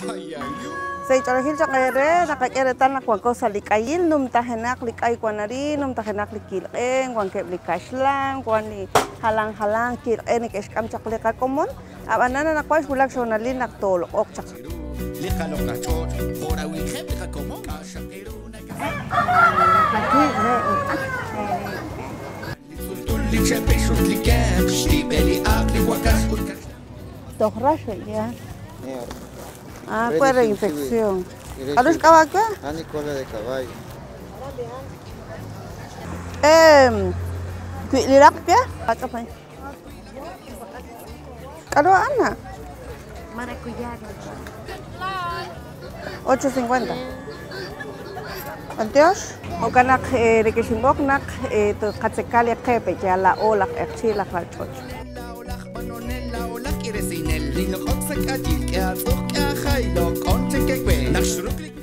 Say chorahil chakere nakakeretan na kwangko sa likayil num tahenak likay kwanari num tahenak likileng kwangke likashlang kwani halang kileng ikeskam chakleka komon abanana na kwais bulak sonalin naktolo ok chak Tohras ya. Cuero infección. ¿Harus caballo? Ani cola de caballo. Lirak ya? Apa? Kalau anak? Maracuyá. 8.50. Adiós. O kanak rekesimbok nak to katsekali kepe ya la olak ekchi la kalchot. Lino Kotzak Adil, Kerl, Frucht, Erchai, Lok, und Kekwe, nach Schrucklik.